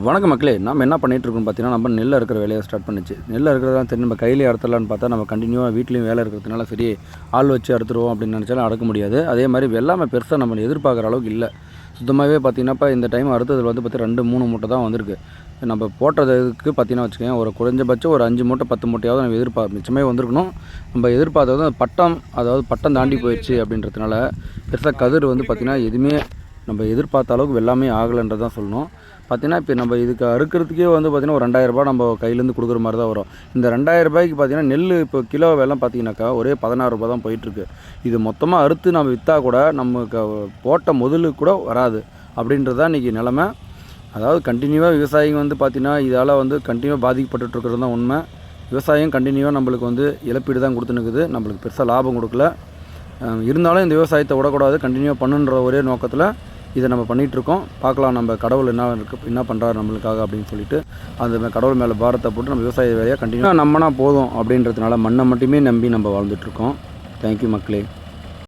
வணக்கம் மக்களே, நம்ம என்ன பண்ணிகிட்ருக்கோம்னு பார்த்தீங்கன்னா, நம்ம நெல் அறுக்கிற வேலையை ஸ்டார்ட் பண்ணிச்சு. நெல் அறுக்கிறதெல்லாம் சரி நம்ம கையிலே அறுத்துடலான்னு பார்த்தா, நம்ம கண்டினியூவாக வீட்லேயும் வேலை இருக்கிறதுனால சரி ஆள் வச்சு அறுத்துருவோம் அப்படின்னு நினச்சாலும் அறுக்க முடியாது. அதே மாதிரி வெள்ளாமை பெருசாக நம்ம எதிர்பார்க்குற அளவுக்கு இல்லை. சுத்தமாகவே பார்த்தீங்கன்னாப்பா இந்த டைம் அறுத்ததில் வந்து பார்த்தீங்கன்னா 2-3 மூட்டை தான் வந்திருக்கு. நம்ம போட்டதுக்கு பார்த்தீங்கன்னா வச்சுக்கோங்க, ஒரு குறைஞ்சபட்சம் ஒரு 5 மூட்டை 10 மூட்டையாவது நம்ம மிச்சமே வந்திருக்கணும். நம்ம எதிர்பார்த்தது பட்டம், அதாவது பட்டம் தாண்டி போயிடுச்சு அப்படின்றதுனால பெருசாக கதிர் வந்து பார்த்திங்கன்னா எதுவுமே நம்ம எதிர்பார்த்த அளவுக்கு வெள்ளாமே ஆகலைன்றது தான் சொல்லணும். பார்த்திங்கன்னா இப்போ நம்ம இதுக்கு அறுக்கிறதுக்கே வந்து பார்த்திங்கன்னா ஒரு 2000 ரூபாய் நம்ம கையிலேருந்து கொடுக்குற மாதிரி தான் வரும். இந்த 2000 ரூபாய்க்கு பார்த்திங்கன்னா நெல் இப்போ கிலோ வெல்லம் பார்த்திங்கனாக்கா ஒரே 16 ரூபா தான் போயிட்டுருக்கு. இது மொத்தமாக அறுத்து நம்ம விற்றா கூட நமக்கு போட்ட முதலு கூட வராது அப்படின்றது தான் இன்றைக்கி நிலமை. அதாவது கண்டினியூவாக விவசாயிங்க வந்து பார்த்திங்கன்னா இதால் வந்து கண்டினியூவாக பாதிக்கப்பட்டுருக்கிறது தான் உண்மை. விவசாயம் கண்டினியூவாக நம்மளுக்கு வந்து இழப்பீடு தான் கொடுத்துனுக்குது, நம்மளுக்கு பெருசாக லாபம் கொடுக்கல. இருந்தாலும் இந்த விவசாயத்தை விடக்கூடாது, கண்டினியூவாக பண்ணுன்ற ஒரே நோக்கத்தில் இதை நம்ம பண்ணிகிட்ருக்கோம். பார்க்கலாம் நம்ம கடவுள் என்ன பண்ணுறாரு நம்மளுக்காக அப்படின்னு சொல்லிட்டு அந்த கடவுள் மேலே பாரத்தை போட்டு நம்ம விவசாய வேலையாக கண்டினியூவாக நம்மனா போதும் அப்படின்றதுனால மண்ணை மட்டுமே நம்பி நம்ம வாழ்ந்துட்டுருக்கோம். தேங்க்யூ மக்களே.